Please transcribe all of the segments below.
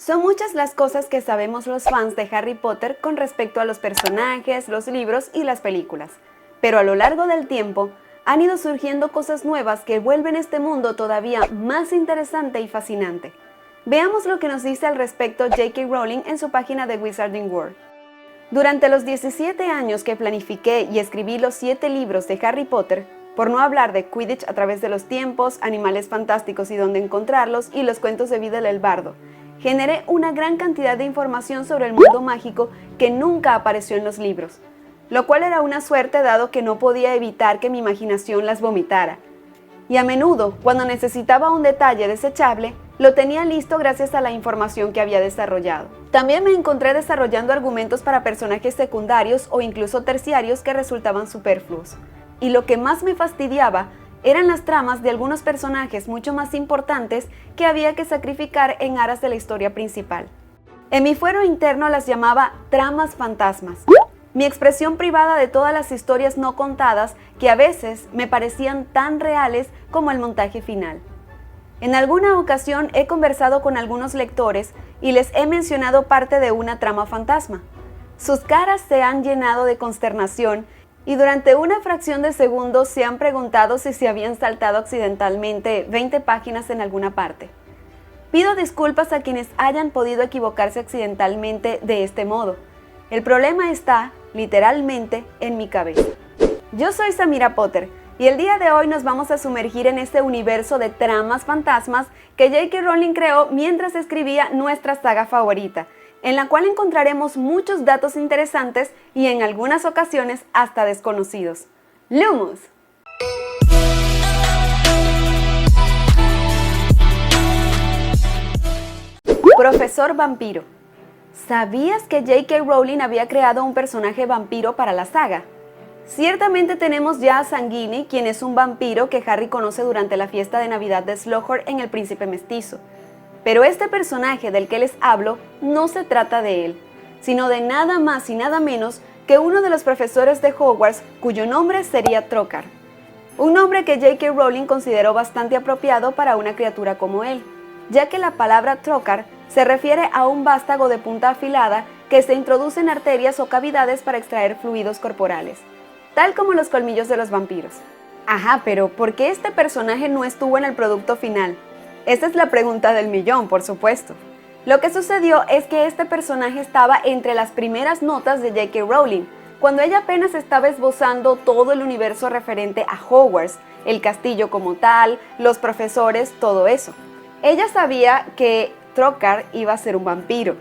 Son muchas las cosas que sabemos los fans de Harry Potter con respecto a los personajes, los libros y las películas. Pero a lo largo del tiempo, han ido surgiendo cosas nuevas que vuelven este mundo todavía más interesante y fascinante. Veamos lo que nos dice al respecto J.K. Rowling en su página de Wizarding World. Durante los 17 años que planifiqué y escribí los 7 libros de Harry Potter, por no hablar de Quidditch a través de los tiempos, Animales Fantásticos y dónde encontrarlos y los cuentos de Videl el Bardo, generé una gran cantidad de información sobre el mundo mágico que nunca apareció en los libros, lo cual era una suerte dado que no podía evitar que mi imaginación las vomitara. Y a menudo, cuando necesitaba un detalle desechable, lo tenía listo gracias a la información que había desarrollado. También me encontré desarrollando argumentos para personajes secundarios o incluso terciarios que resultaban superfluos. Y lo que más me fastidiaba eran las tramas de algunos personajes mucho más importantes que había que sacrificar en aras de la historia principal. En mi fuero interno las llamaba tramas fantasmas, mi expresión privada de todas las historias no contadas que a veces me parecían tan reales como el montaje final. En alguna ocasión he conversado con algunos lectores y les he mencionado parte de una trama fantasma. Sus caras se han llenado de consternación y durante una fracción de segundo se han preguntado si se habían saltado accidentalmente 20 páginas en alguna parte. Pido disculpas a quienes hayan podido equivocarse accidentalmente de este modo. El problema está, literalmente, en mi cabeza. Yo soy Samira Potter y el día de hoy nos vamos a sumergir en este universo de tramas fantasmas que J.K. Rowling creó mientras escribía nuestra saga favorita, en la cual encontraremos muchos datos interesantes y en algunas ocasiones hasta desconocidos. ¡Lumos! Profesor Vampiro. ¿Sabías que J.K. Rowling había creado un personaje vampiro para la saga? Ciertamente tenemos ya a Sanguini, quien es un vampiro que Harry conoce durante la fiesta de Navidad de Slughorn en El Príncipe Mestizo. Pero este personaje del que les hablo no se trata de él, sino de nada más y nada menos que uno de los profesores de Hogwarts cuyo nombre sería Trocar. Un nombre que J.K. Rowling consideró bastante apropiado para una criatura como él, ya que la palabra Trocar se refiere a un vástago de punta afilada que se introduce en arterias o cavidades para extraer fluidos corporales, tal como los colmillos de los vampiros. Ajá, pero ¿por qué este personaje no estuvo en el producto final? Esta es la pregunta del millón, por supuesto. Lo que sucedió es que este personaje estaba entre las primeras notas de J.K. Rowling, cuando ella apenas estaba esbozando todo el universo referente a Hogwarts, el castillo como tal, los profesores, todo eso. Ella sabía que Trocar iba a ser un vampiro,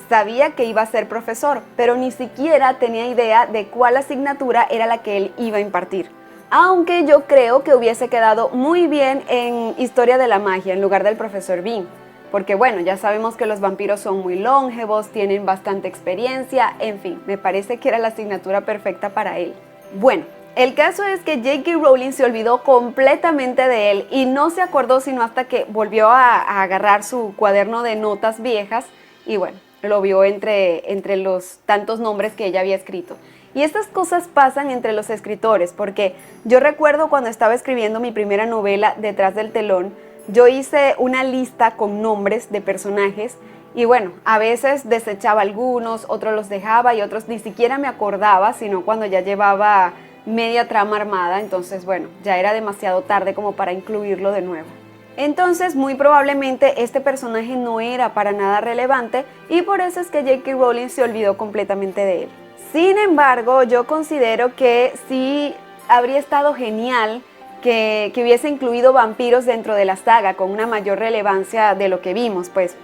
sabía que iba a ser profesor, pero ni siquiera tenía idea de cuál asignatura era la que él iba a impartir. Aunque yo creo que hubiese quedado muy bien en Historia de la Magia en lugar del profesor Bean, porque bueno, ya sabemos que los vampiros son muy longevos, tienen bastante experiencia, en fin, me parece que era la asignatura perfecta para él. Bueno, el caso es que J.K. Rowling se olvidó completamente de él y no se acordó sino hasta que volvió a agarrar su cuaderno de notas viejas y bueno, lo vio entre los tantos nombres que ella había escrito. Y estas cosas pasan entre los escritores, porque yo recuerdo cuando estaba escribiendo mi primera novela, Detrás del telón, yo hice una lista con nombres de personajes y bueno, a veces desechaba algunos, otros los dejaba y otros ni siquiera me acordaba, sino cuando ya llevaba media trama armada, entonces bueno, ya era demasiado tarde como para incluirlo de nuevo. Entonces, muy probablemente este personaje no era para nada relevante y por eso es que J.K. Rowling se olvidó completamente de él. Sin embargo, yo considero que sí habría estado genial que hubiese incluido vampiros dentro de la saga con una mayor relevancia de lo que vimos, pues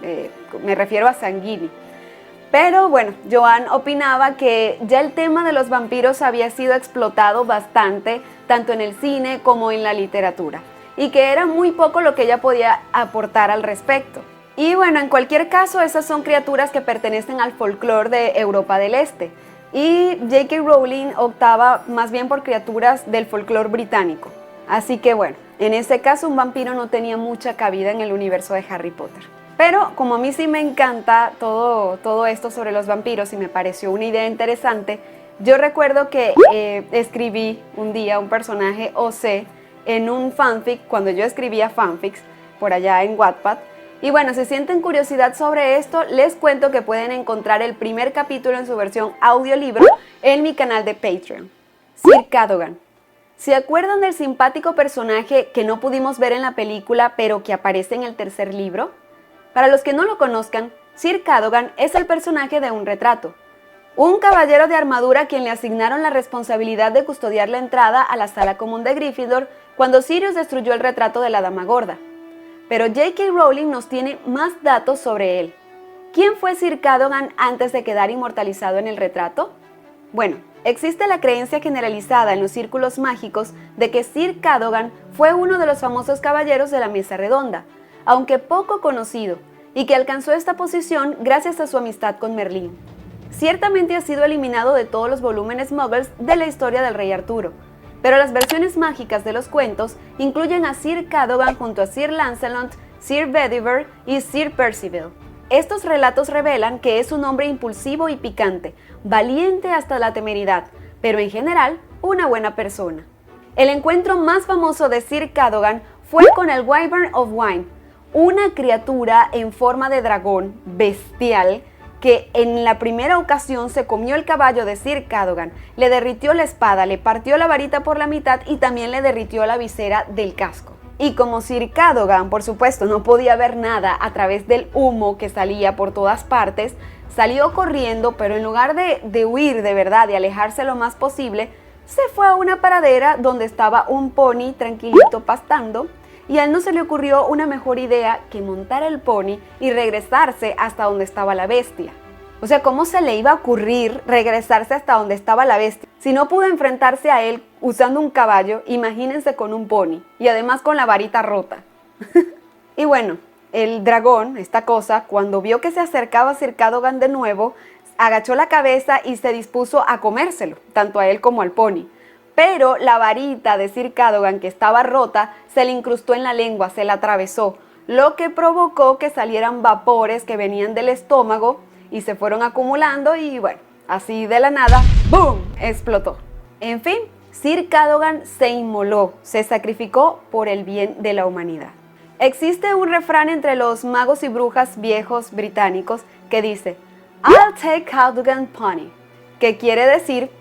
me refiero a Sanguini. Pero bueno, Joanne opinaba que ya el tema de los vampiros había sido explotado bastante, tanto en el cine como en la literatura, y que era muy poco lo que ella podía aportar al respecto. Y bueno, en cualquier caso, esas son criaturas que pertenecen al folclore de Europa del Este, y J.K. Rowling optaba más bien por criaturas del folclore británico. Así que bueno, en ese caso un vampiro no tenía mucha cabida en el universo de Harry Potter. Pero como a mí sí me encanta todo esto sobre los vampiros y me pareció una idea interesante, yo recuerdo que escribí un día un personaje OC en un fanfic, cuando yo escribía fanfics por allá en Wattpad, Y bueno, si sienten curiosidad sobre esto, les cuento que pueden encontrar el primer capítulo en su versión audiolibro en mi canal de Patreon. Sir Cadogan. ¿Se acuerdan del simpático personaje que no pudimos ver en la película, pero que aparece en el tercer libro? Para los que no lo conozcan, Sir Cadogan es el personaje de Un retrato, un caballero de armadura a quien le asignaron la responsabilidad de custodiar la entrada a la sala común de Gryffindor cuando Sirius destruyó el retrato de la Dama Gorda. Pero J.K. Rowling nos tiene más datos sobre él. ¿Quién fue Sir Cadogan antes de quedar inmortalizado en el retrato? Bueno, existe la creencia generalizada en los círculos mágicos de que Sir Cadogan fue uno de los famosos caballeros de la Mesa Redonda, aunque poco conocido, y que alcanzó esta posición gracias a su amistad con Merlín. Ciertamente ha sido eliminado de todos los volúmenes muggles de la historia del Rey Arturo, pero las versiones mágicas de los cuentos incluyen a Sir Cadogan junto a Sir Lancelot, Sir Bedivere y Sir Percival. Estos relatos revelan que es un hombre impulsivo y picante, valiente hasta la temeridad, pero en general una buena persona. El encuentro más famoso de Sir Cadogan fue con el Wyvern of Wine, una criatura en forma de dragón bestial que en la primera ocasión se comió el caballo de Sir Cadogan, le derritió la espada, le partió la varita por la mitad y también le derritió la visera del casco. Y como Sir Cadogan, por supuesto, no podía ver nada a través del humo que salía por todas partes, salió corriendo, pero en lugar de huir de verdad y alejarse lo más posible, se fue a una pradera donde estaba un pony tranquilito pastando, y a él no se le ocurrió una mejor idea que montar el pony y regresarse hasta donde estaba la bestia. O sea, ¿cómo se le iba a ocurrir regresarse hasta donde estaba la bestia? Si no pudo enfrentarse a él usando un caballo, imagínense con un pony y además con la varita rota. Y bueno, el dragón, esta cosa, cuando vio que se acercaba a Sir Cadogan de nuevo, agachó la cabeza y se dispuso a comérselo, tanto a él como al pony. Pero la varita de Sir Cadogan, que estaba rota, se le incrustó en la lengua, se la atravesó, lo que provocó que salieran vapores que venían del estómago y se fueron acumulando y bueno, así de la nada, ¡boom!, explotó. En fin, Sir Cadogan se inmoló, se sacrificó por el bien de la humanidad. Existe un refrán entre los magos y brujas viejos británicos que dice "I'll take Cadogan Pony", que quiere decir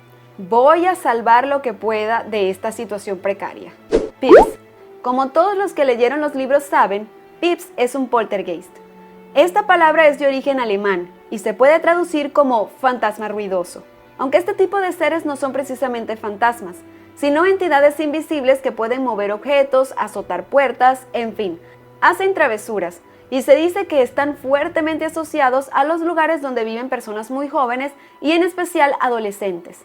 voy a salvar lo que pueda de esta situación precaria. Pips. Como todos los que leyeron los libros saben, Pips es un poltergeist. Esta palabra es de origen alemán y se puede traducir como fantasma ruidoso. Aunque este tipo de seres no son precisamente fantasmas, sino entidades invisibles que pueden mover objetos, azotar puertas, en fin, hacen travesuras. Y se dice que están fuertemente asociados a los lugares donde viven personas muy jóvenes y en especial adolescentes.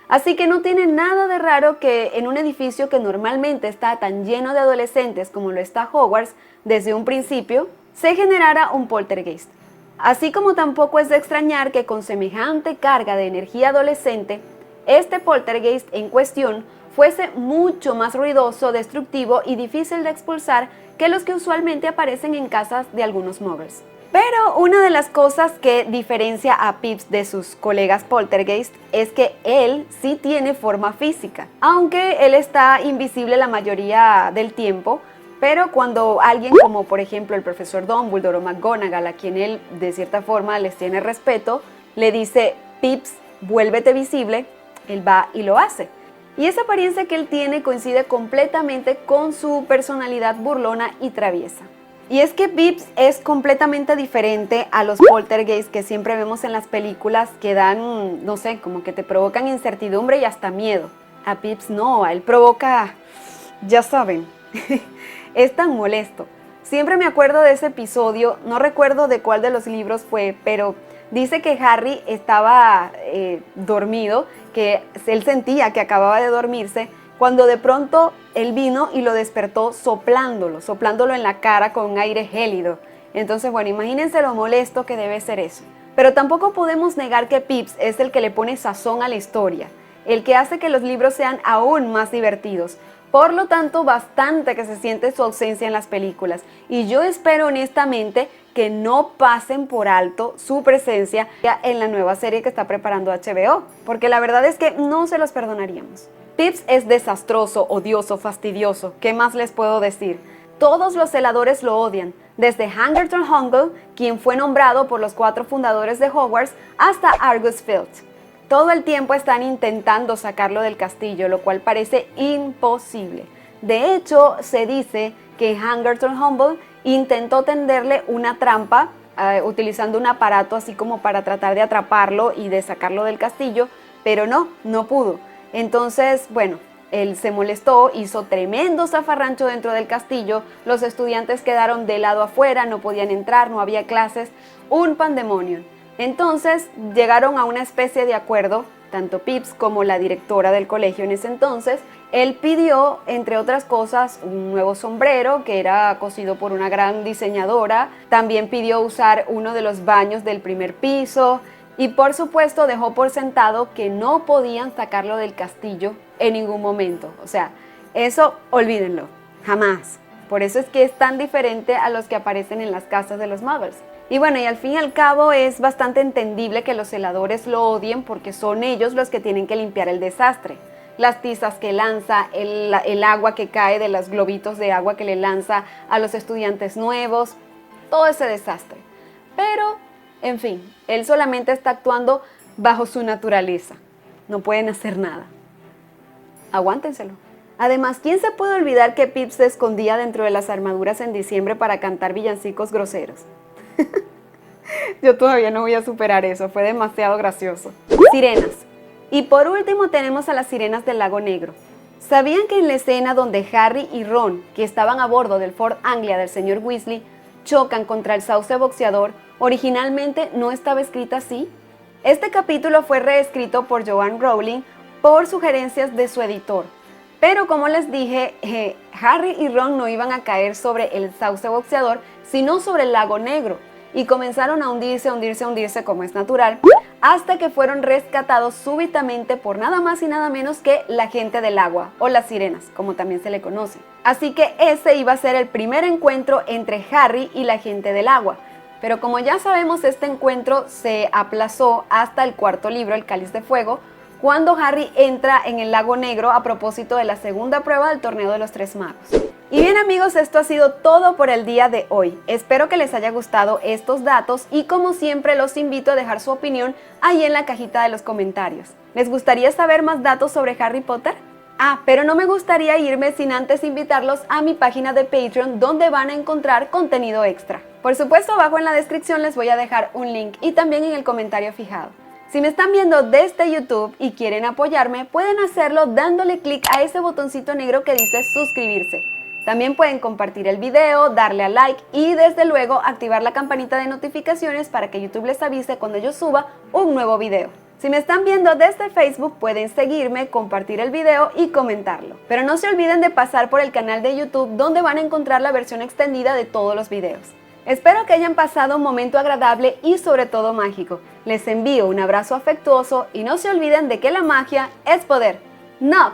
Así que no tiene nada de raro que en un edificio que normalmente está tan lleno de adolescentes como lo está Hogwarts, desde un principio, se generara un poltergeist. Así como tampoco es de extrañar que con semejante carga de energía adolescente, este poltergeist en cuestión fuese mucho más ruidoso, destructivo y difícil de expulsar que los que usualmente aparecen en casas de algunos muggles. Pero una de las cosas que diferencia a Pips de sus colegas poltergeist es que él sí tiene forma física, aunque él está invisible la mayoría del tiempo, pero cuando alguien como por ejemplo el profesor Dumbledore o McGonagall, a quien él de cierta forma les tiene respeto, le dice Pips, vuélvete visible, él va y lo hace. Y esa apariencia que él tiene coincide completamente con su personalidad burlona y traviesa. Y es que Pips es completamente diferente a los poltergeists que siempre vemos en las películas que dan, no sé, como que te provocan incertidumbre y hasta miedo. A Pips no, a él provoca, ya saben, es tan molesto. Siempre me acuerdo de ese episodio, no recuerdo de cuál de los libros fue, pero dice que Harry estaba dormido, que él sentía que acababa de dormirse, cuando de pronto él vino y lo despertó soplándolo en la cara con un aire gélido. Entonces, bueno, imagínense lo molesto que debe ser eso. Pero tampoco podemos negar que Pips es el que le pone sazón a la historia, el que hace que los libros sean aún más divertidos. Por lo tanto, bastante que se siente su ausencia en las películas. Y yo espero honestamente que no pasen por alto su presencia en la nueva serie que está preparando HBO, porque la verdad es que no se los perdonaríamos. Pips es desastroso, odioso, fastidioso. ¿Qué más les puedo decir? Todos los celadores lo odian. desde Hangerton Hungle, quien fue nombrado por los 4 fundadores de Hogwarts, hasta Argus Filch. Todo el tiempo están intentando sacarlo del castillo, lo cual parece imposible. De hecho, se dice que Hangerton Hungle intentó tenderle una trampa utilizando un aparato así como para tratar de atraparlo y de sacarlo del castillo, pero no pudo. Entonces, bueno, él se molestó, hizo tremendo zafarrancho dentro del castillo, los estudiantes quedaron de lado afuera, no podían entrar, no había clases, un pandemonium. Entonces llegaron a una especie de acuerdo, tanto Pips como la directora del colegio en ese entonces. Él pidió, entre otras cosas, un nuevo sombrero que era cosido por una gran diseñadora. También pidió usar uno de los baños del primer piso. Y por supuesto dejó por sentado que no podían sacarlo del castillo en ningún momento. O sea, eso olvídenlo, jamás. Por eso es que es tan diferente a los que aparecen en las casas de los Muggles. Y bueno, y al fin y al cabo es bastante entendible que los celadores lo odien porque son ellos los que tienen que limpiar el desastre. Las tizas que lanza, el agua que cae de los globitos de agua que le lanza a los estudiantes nuevos, todo ese desastre. Pero, en fin, él solamente está actuando bajo su naturaleza. No pueden hacer nada. Aguántenselo. Además, ¿quién se puede olvidar que Pips se escondía dentro de las armaduras en diciembre para cantar villancicos groseros? Yo todavía no voy a superar eso, fue demasiado gracioso. Sirenas. Y por último tenemos a las sirenas del Lago Negro. ¿Sabían que en la escena donde Harry y Ron, que estaban a bordo del Ford Anglia del señor Weasley, chocan contra el sauce boxeador, originalmente no estaba escrita así? Este capítulo fue reescrito por Joanne Rowling por sugerencias de su editor. Pero como les dije, Harry y Ron no iban a caer sobre el sauce boxeador, sino sobre el Lago Negro. Y comenzaron a hundirse como es natural, hasta que fueron rescatados súbitamente por nada más y nada menos que la gente del agua, o las sirenas, como también se le conoce. Así que ese iba a ser el primer encuentro entre Harry y la gente del agua. Pero como ya sabemos, este encuentro se aplazó hasta el 4.º libro, El Cáliz de Fuego, cuando Harry entra en el Lago Negro a propósito de la segunda prueba del Torneo de los Tres Magos. Y bien amigos, esto ha sido todo por el día de hoy. Espero que les haya gustado estos datos y como siempre los invito a dejar su opinión ahí en la cajita de los comentarios. ¿Les gustaría saber más datos sobre Harry Potter? Pero no me gustaría irme sin antes invitarlos a mi página de Patreon donde van a encontrar contenido extra. Por supuesto, abajo en la descripción les voy a dejar un link y también en el comentario fijado. Si me están viendo desde YouTube y quieren apoyarme, pueden hacerlo dándole clic a ese botoncito negro que dice suscribirse. También pueden compartir el video, darle a like y desde luego activar la campanita de notificaciones para que YouTube les avise cuando yo suba un nuevo video. Si me están viendo desde Facebook pueden seguirme, compartir el video y comentarlo. Pero no se olviden de pasar por el canal de YouTube donde van a encontrar la versión extendida de todos los videos. Espero que hayan pasado un momento agradable y sobre todo mágico. Les envío un abrazo afectuoso y no se olviden de que la magia es poder. ¡Nox!